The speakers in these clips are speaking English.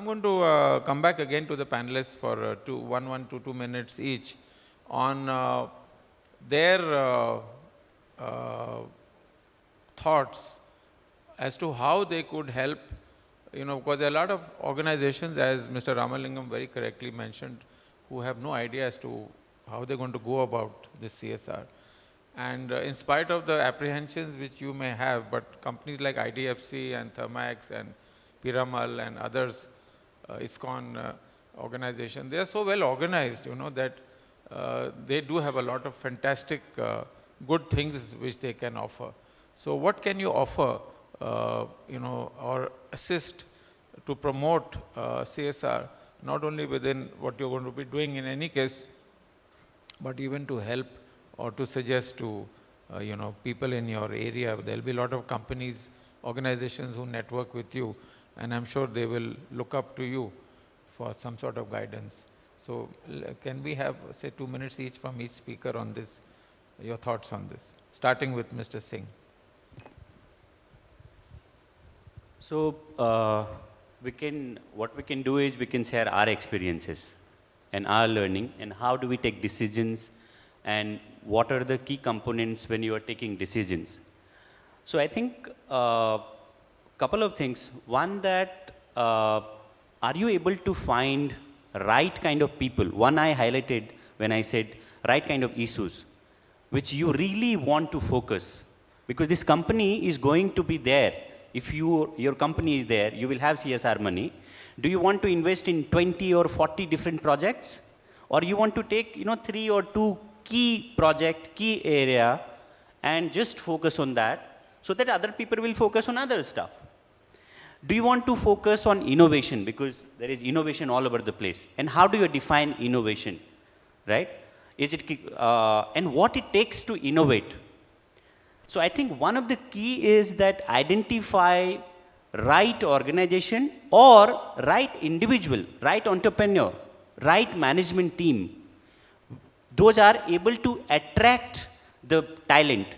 going to come back again to the panelists for 2 minutes each on their thoughts as to how they could help, because there are a lot of organizations, as Mr. Ramalingam very correctly mentioned, who have no idea as to how they're going to go about this CSR. And in spite of the apprehensions which you may have, but companies like IDFC and Thermax and Piramal and others, ISKCON organization, they are so well organized, that they do have a lot of fantastic good things which they can offer. So what can you offer, or assist to promote CSR, not only within what you're going to be doing in any case, but even to help or to suggest to, people in your area. There'll be a lot of companies, organizations who network with you, and I'm sure they will look up to you for some sort of guidance. So can we have, say, 2 minutes each from each speaker on this, your thoughts on this, starting with Mr. Singh. So what we can do is we can share our experiences and our learning and how do we take decisions and what are the key components when you are taking decisions. So I think couple of things. One, that are you able to find right kind of people? One I highlighted when I said right kind of issues which you really want to focus, because this company is going to be there. If your company is there, you will have CSR money. Do you want to invest in 20 or 40 different projects? Or you want to take 3 or 2 key project, key area, and just focus on that so that other people will focus on other stuff? Do you want to focus on innovation? Because there is innovation all over the place. And how do you define innovation, right? Is it, and what it takes to innovate? So I think one of the key is that identify right organization or right individual, right entrepreneur, right management team. Those are able to attract the talent.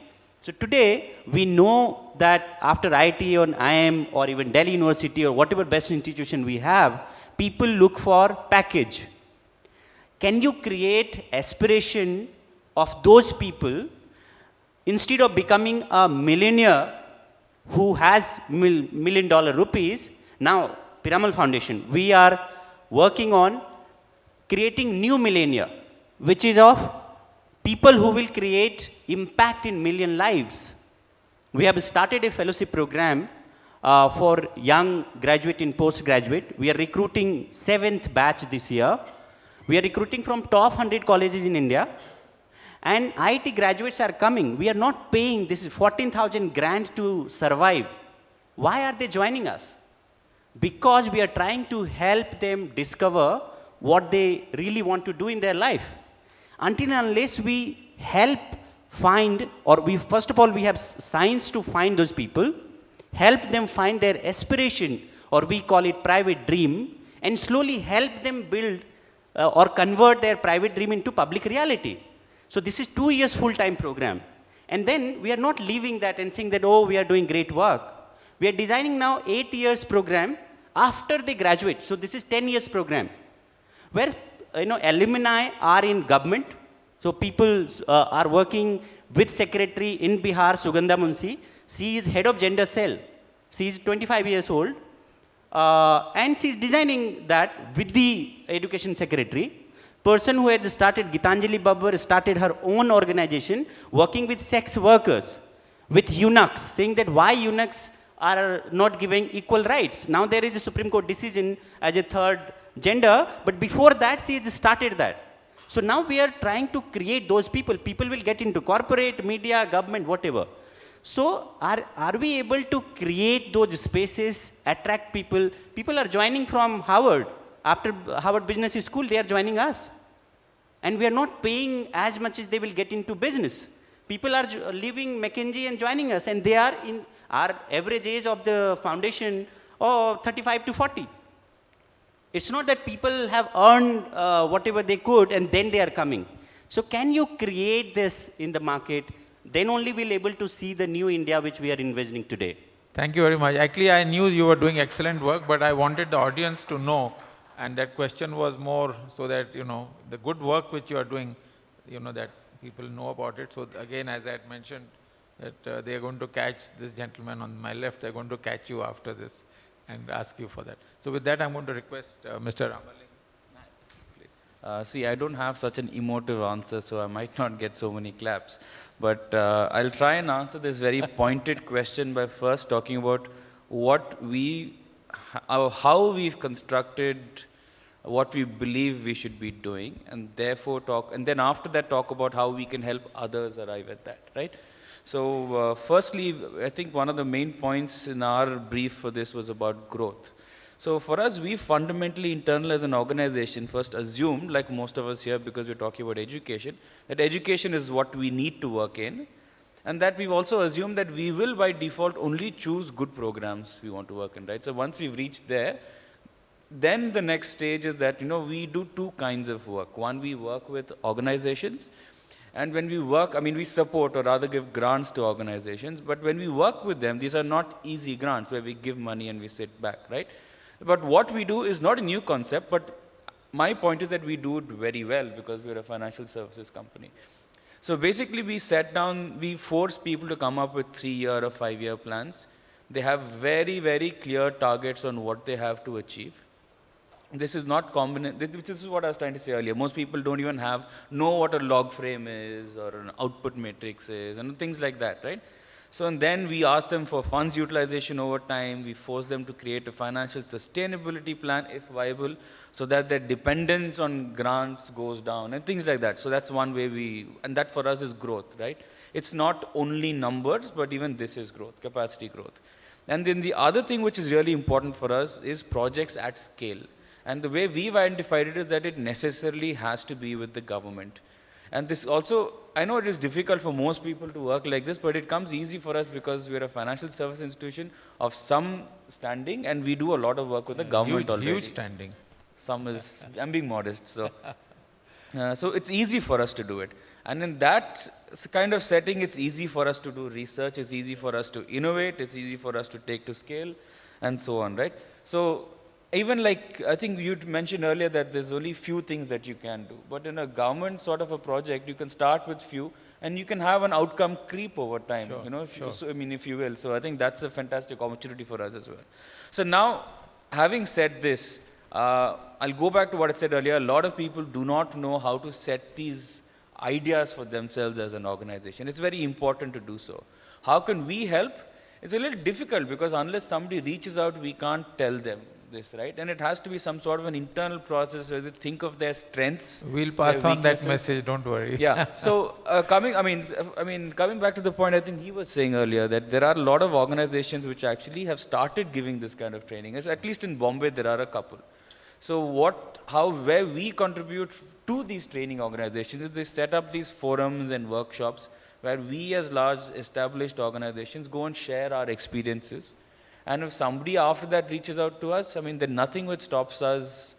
So today we know that after IIT or IIM or even Delhi University or whatever best institution we have, people look for package. Can you create aspiration of those people? Instead of becoming a millionaire who has $1 million rupees, now Piramal Foundation, we are working on creating new millionaire, which is of people who will create impact in million lives. We have started a fellowship program for young graduate and postgraduate. We are recruiting 7th batch this year. We are recruiting from top 100 colleges in India. And IIT graduates are coming. We are not paying, this is 14,000 grant to survive. Why are they joining us? Because we are trying to help them discover what they really want to do in their life. Until and unless we help find, or we, first of all, we have science to find those people, help them find their aspiration, or we call it private dream, and slowly help them build or convert their private dream into public reality. So this is 2 years full-time program. And then we are not leaving that and saying that, oh, we are doing great work. We are designing now 8 years program after they graduate. So this is 10 years program where alumni are in government. So people are working with secretary in Bihar, Sugandha Munshi. She is head of gender cell. She is 25 years old. And she is designing that with the education secretary. Person who had started, Gitanjali Babbar, started her own organization working with sex workers, with eunuchs, saying that why eunuchs are not giving equal rights. Now there is a Supreme Court decision as a third gender, but before that she has started that. So now we are trying to create those people. People will get into corporate, media, government, whatever. So are we able to create those spaces, attract people? People are joining from Harvard. After Harvard Business School, they are joining us. And we are not paying as much as they will get into business. People are leaving McKinsey and joining us, and they are in our average age of the foundation, 35 to 40. It's not that people have earned whatever they could and then they are coming. So can you create this in the market? Then only we'll able to see the new India which we are envisioning today. Thank you very much. Actually, I knew you were doing excellent work, but I wanted the audience to know, and that question was more so that, the good work which you are doing, that people know about it. So again, as I had mentioned, that they are going to catch this gentleman on my left, they're going to catch you after this and ask you for that. So with that, I'm going to request Mr. Ramaling, please. See, I don't have such an emotive answer, so I might not get so many claps. But I'll try and answer this very pointed question by first talking about how we've constructed what we believe we should be doing, and therefore and then after that talk about how we can help others arrive at that, right? So firstly, I think one of the main points in our brief for this was about growth. So for us, we fundamentally internal as an organization first assume, like most of us here, because we're talking about education, that education is what we need to work in, and that we've also assumed that we will by default only choose good programs we want to work in, right? So once we've reached there, then the next stage is that, we do two kinds of work. One, we work with organizations, and when we work, we support or rather give grants to organizations, but when we work with them, these are not easy grants where we give money and we sit back, right? But what we do is not a new concept, but my point is that we do it very well because we're a financial services company. So basically we sat down, we force people to come up with 3-year or 5-year plans. They have very, very clear targets on what they have to achieve. This is not common. This is what I was trying to say earlier. Most people don't even know what a log frame is or an output matrix is and things like that, right? So and then we ask them for funds utilization over time. We force them to create a financial sustainability plan if viable so that their dependence on grants goes down and things like that. So that's one way and that for us is growth, right? It's not only numbers, but even this is growth, capacity growth. And then the other thing which is really important for us is projects at scale. And the way we've identified it is that it necessarily has to be with the government. And this also, I know it is difficult for most people to work like this, but it comes easy for us because we're a financial service institution of some standing, and we do a lot of work with the government already. Huge standing. I'm being modest, so. So it's easy for us to do it. And in that kind of setting, it's easy for us to do research, it's easy for us to innovate, it's easy for us to take to scale, and so on, right? So even like, I think you mentioned earlier that there's only few things that you can do. But in a government sort of a project, you can start with few, and you can have an outcome creep over time, Sure. So, if you will. So I think that's a fantastic opportunity for us as well. So now, having said this, I'll go back to what I said earlier. A lot of people do not know how to set these ideas for themselves as an organization. It's very important to do so. How can we help? It's a little difficult because unless somebody reaches out, we can't tell them this, right? And it has to be some sort of an internal process where they think of their strengths. We'll pass on that message, don't worry. Yeah. So coming back to the point I think he was saying earlier, that there are a lot of organizations which actually have started giving this kind of training. At least in Bombay, there are a couple. So where we contribute to these training organizations is they set up these forums and workshops where we as large established organizations go and share our experiences. And if somebody after that reaches out to us, there's nothing which stops us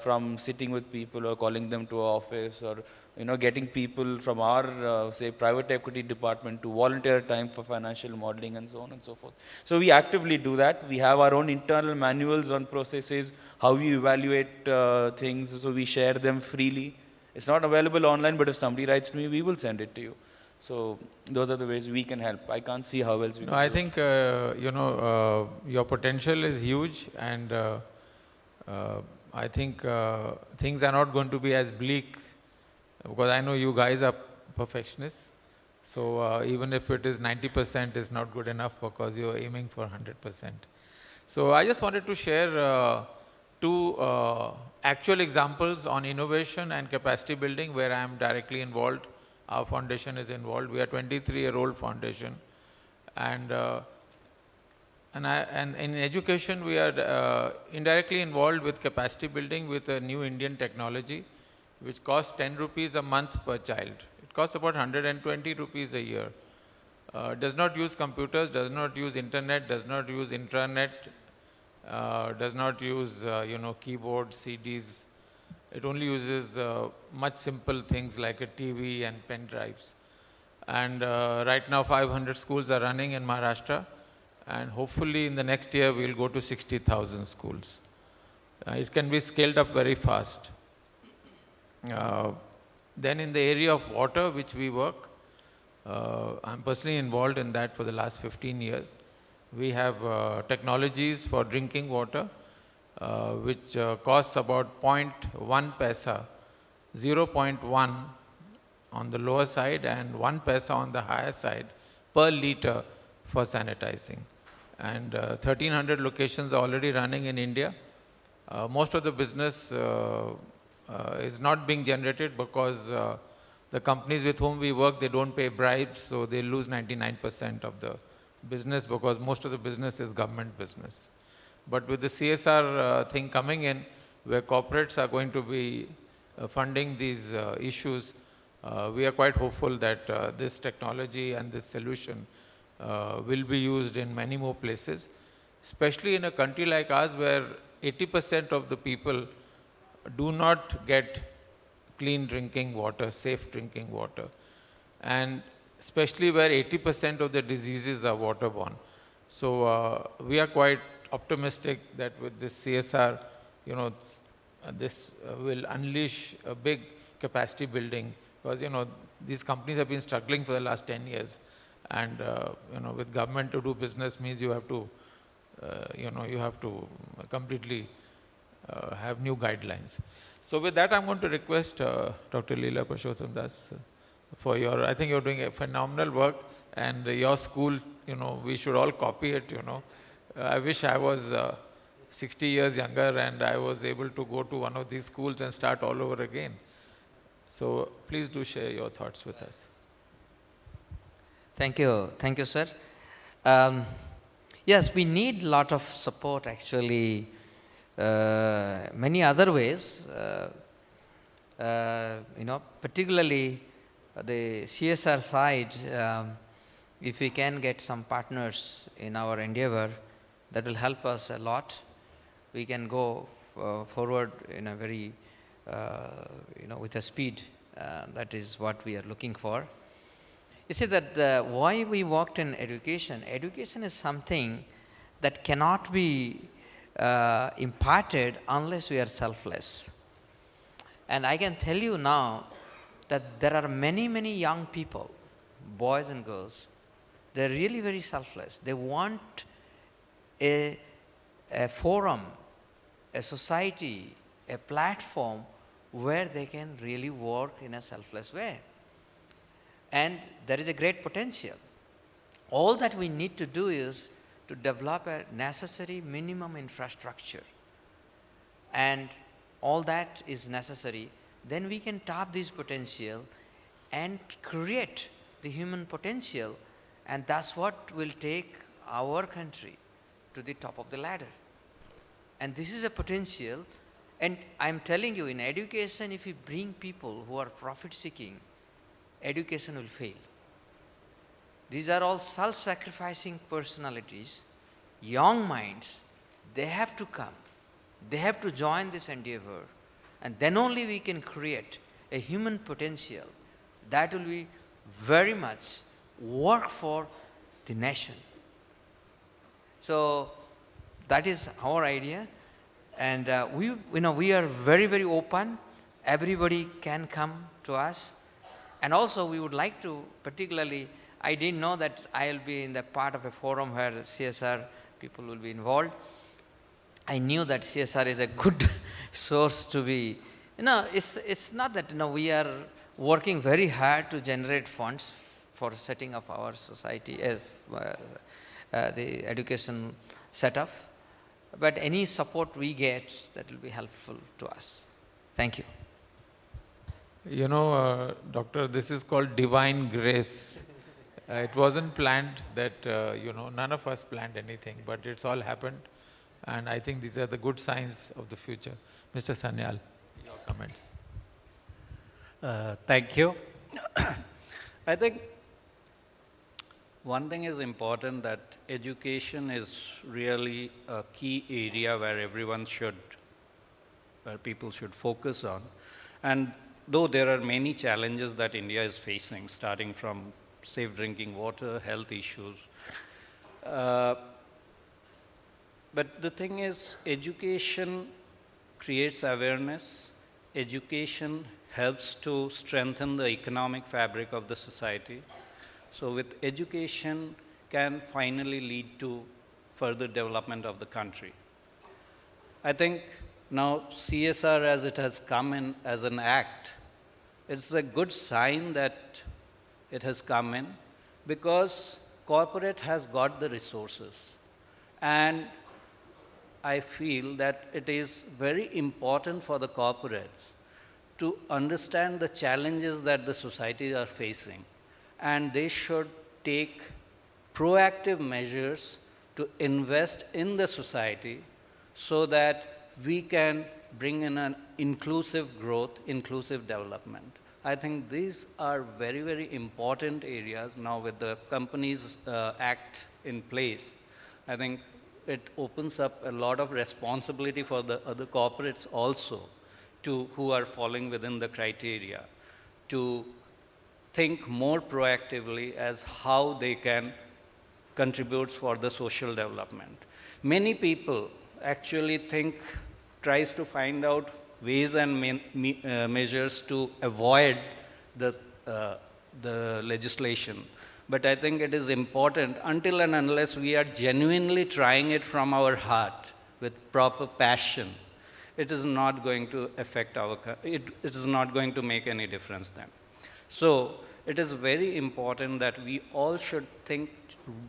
from sitting with people or calling them to our office or, getting people from our, say, private equity department to volunteer time for financial modeling and so on and so forth. So we actively do that. We have our own internal manuals on processes, how we evaluate things, so we share them freely. It's not available online, but if somebody writes to me, we will send it to you. So those are the ways we can help. I can't see how else we can I think, your potential is huge, and I think things are not going to be as bleak, because I know you guys are perfectionists. So even if it is 90%, it's not good enough because you're aiming for 100%. So I just wanted to share two actual examples on innovation and capacity building where I am directly involved. Our foundation is involved. We are a 23-year-old foundation, and in education we are indirectly involved with capacity building with a new Indian technology, which costs 10 rupees a month per child. It costs about 120 rupees a year. Does not use computers, does not use internet, does not use intranet, does not use keyboard, CDs. It only uses much simple things like a TV and pen drives. And right now 500 schools are running in Maharashtra, and hopefully in the next year we'll go to 60,000 schools. It can be scaled up very fast. Then in the area of water, which we work, I'm personally involved in that for the last 15 years. We have technologies for drinking water, which costs about 0.1 paisa, 0.1 on the lower side and 1 paisa on the higher side per liter for sanitizing. And 1,300 locations are already running in India. Most of the business is not being generated because the companies with whom we work, they don't pay bribes, so they lose 99% of the business because most of the business is government business. But with the CSR thing coming in, where corporates are going to be funding these issues, we are quite hopeful that this technology and this solution will be used in many more places, especially in a country like ours where 80% of the people do not get clean drinking water, safe drinking water, and especially where 80% of the diseases are waterborne. So we are quite optimistic that with this CSR, this will unleash a big capacity building because, these companies have been struggling for the last 10 years. And, with government to do business means you have to, you have to completely have new guidelines. So with that, I'm going to request Dr. Leela Purushottam Das for I think you're doing a phenomenal work, and your school, we should all copy it, I wish I was 60 years younger and I was able to go to one of these schools and start all over again. So please do share your thoughts with us. Thank you, sir. Yes, we need a lot of support actually, many other ways, particularly the CSR side. If we can get some partners in our endeavor, that will help us a lot. We can go forward in a very, with a speed. That is what we are looking for. You see that why we worked in education. Education is something that cannot be imparted unless we are selfless. And I can tell you now that there are many, many young people, boys and girls, they're really very selfless. They want a forum, a society, a platform where they can really work in a selfless way. And there is a great potential. All that we need to do is to develop a necessary minimum infrastructure. And all that is necessary. Then we can tap this potential and create the human potential. And that's what will take our country to the top of the ladder. And this is a potential. And I'm telling you, in education, if you bring people who are profit-seeking, education will fail. These are all self-sacrificing personalities, young minds. They have to come. They have to join this endeavor. And then only we can create a human potential that will be very much work for the nation. So that is our idea. And we are very, very open. Everybody can come to us. And also we would like to, particularly, I didn't know that I'll be in the part of a forum where CSR people will be involved. I knew that CSR is a good source to be, it's not that, we are working very hard to generate funds for setting up our society, the education setup. But any support we get, that will be helpful to us. Thank you. Doctor, this is called divine grace. It wasn't planned that, none of us planned anything, but it's all happened. And I think these are the good signs of the future. Mr. Sanyal, your comments. Thank you. I think one thing is important, that education is really a key area where people should focus on. And though there are many challenges that India is facing, starting from safe drinking water, health issues, But the thing is, education creates awareness. Education helps to strengthen the economic fabric of the society. So with education can finally lead to further development of the country. I think now CSR as it has come in as an act, it's a good sign that it has come in because corporate has got the resources. And I feel that it is very important for the corporates to understand the challenges that the society are facing. And they should take proactive measures to invest in the society so that we can bring in an inclusive growth, inclusive development. I think these are very, very important areas now with the Companies Act in place. I think it opens up a lot of responsibility for the other corporates also who are falling within the criteria to think more proactively as how they can contribute for the social development. Many people actually tries to find out ways and measures to avoid the legislation. But I think it is important until and unless we are genuinely trying it from our heart with proper passion, it is not going to affect it is not going to make any difference then. So it is very important that we all should think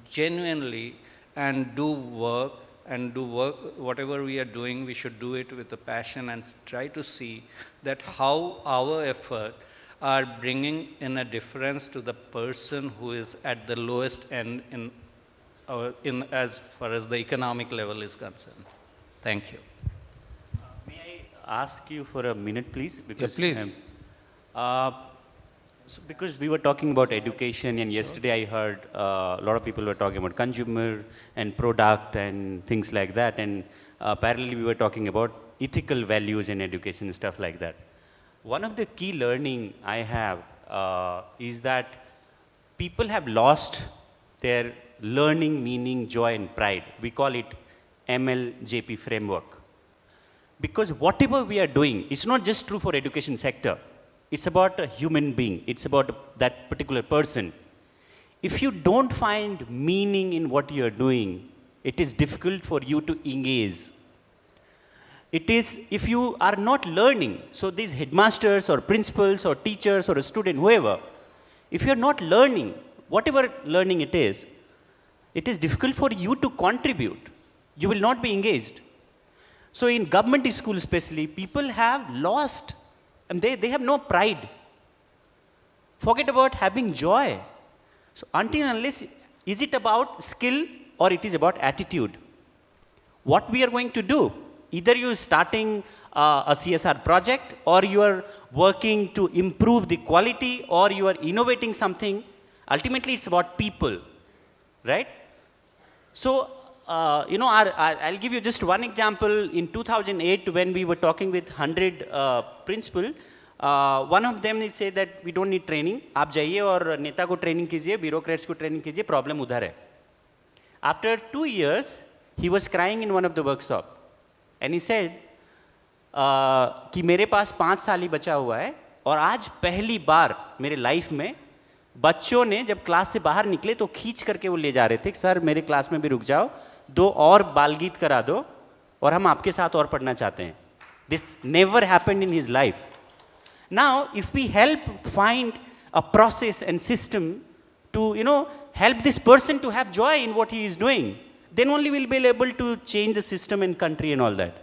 genuinely and do work, whatever we are doing, we should do it with a passion and try to see that how our effort are bringing in a difference to the person who is at the lowest end as far as the economic level is concerned. Thank you. May I ask you for a minute, please? Because, please. Because we were talking about education, and yesterday I heard a lot of people were talking about consumer and product and things like that, and parallelly we were talking about ethical values in education and stuff like that. One of the key learning I have is that people have lost their learning, meaning, joy, and pride. We call it MLJP framework. Because whatever we are doing, it's not just true for education sector. It's about a human being. It's about that particular person. If you don't find meaning in what you are doing, it is difficult for you to engage. It is, if you are not learning, so these headmasters or principals or teachers or a student, whoever, if you are not learning, whatever learning it is difficult for you to contribute. You will not be engaged. So in government school especially, people have lost, and they have no pride. Forget about having joy. So until and unless, is it about skill or it is about attitude? What we are going to do? Either you are starting a CSR project, or you are working to improve the quality, or you are innovating something. Ultimately, it's about people, right? So, I'll give you just one example. In 2008, when we were talking with 100 principal, one of them said that we don't need training. आप जाइए और नेता को training कीजिए, bureaucrats को training कीजिए, problem उधर है. After 2 years, he was crying in one of the workshop. And he said कि मेरे पास 5 साल ही बचा हुआ है, और आज पहली बार मेरे लाइफ में बच्चों ने जब क्लास से बाहर निकले तो खींच करके वो ले जा रहे थे, सर मेरे क्लास में भी रुक जाओ, 2 और बाल गीत करा दो और हम आपके साथ और पढ़ना चाहते हैं. This never happened in his life. Now, if we help find a process and system to, help this person to have joy in what he is doing, then only we'll be able to change the system and country and all that.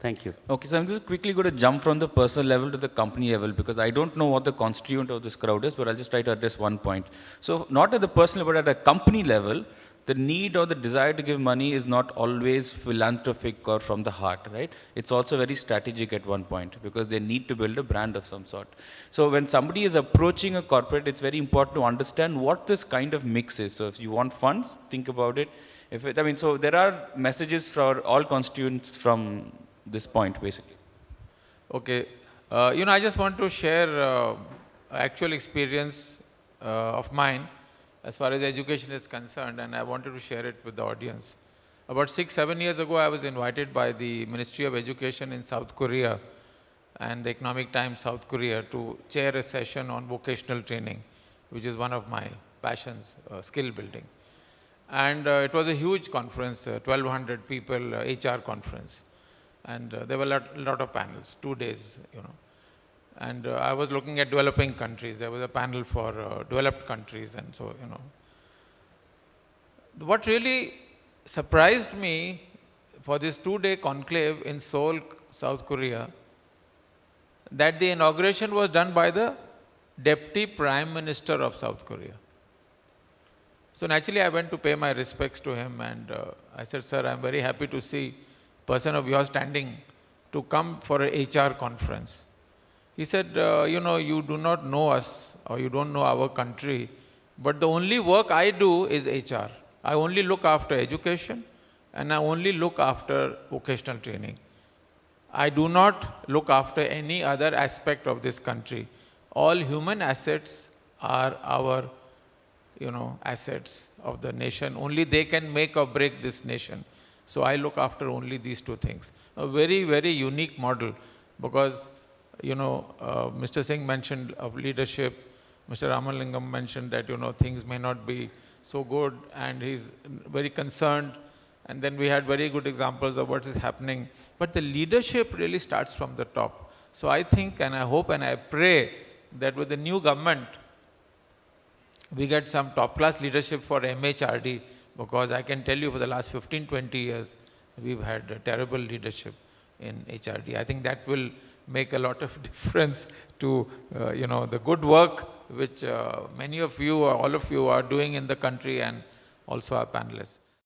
Thank you. Okay, so I'm just quickly going to jump from the personal level to the company level, because I don't know what the constituent of this crowd is, but I'll just try to address one point. So not at the personal, but at a company level, the need or the desire to give money is not always philanthropic or from the heart, right? It's also very strategic at one point, because they need to build a brand of some sort. So when somebody is approaching a corporate, it's very important to understand what this kind of mix is. So if you want funds, think about it. So there are messages for all constituents from this point, basically. Okay. I just want to share actual experience of mine as far as education is concerned, and I wanted to share it with the audience. About 6-7 years ago, I was invited by the Ministry of Education in South Korea and the Economic Times South Korea to chair a session on vocational training, which is one of my passions, skill building. And it was a huge conference, 1,200 people, HR conference. And there were a lot of panels, 2 days, And I was looking at developing countries. There was a panel for developed countries, and so, What really surprised me for this 2-day conclave in Seoul, South Korea, that the inauguration was done by the Deputy Prime Minister of South Korea. So naturally, I went to pay my respects to him, and I said, "Sir, I'm very happy to see a person of your standing to come for an HR conference." He said, "You do not know us, or you don't know our country, but the only work I do is HR. I only look after education, and I only look after vocational training. I do not look after any other aspect of this country. All human assets are our, assets of the nation. Only they can make or break this nation. So I look after only these two things." A very, very unique model, because, Mr. Singh mentioned of leadership, Mr. Ramalingam mentioned that, things may not be so good, and he's very concerned. And then we had very good examples of what is happening. But the leadership really starts from the top. So I think, and I hope, and I pray that with the new government, we get some top-class leadership for MHRD, because I can tell you for the last 15-20 years, we've had terrible leadership in HRD. I think that will make a lot of difference to, the good work which many of you or all of you are doing in the country, and also our panelists.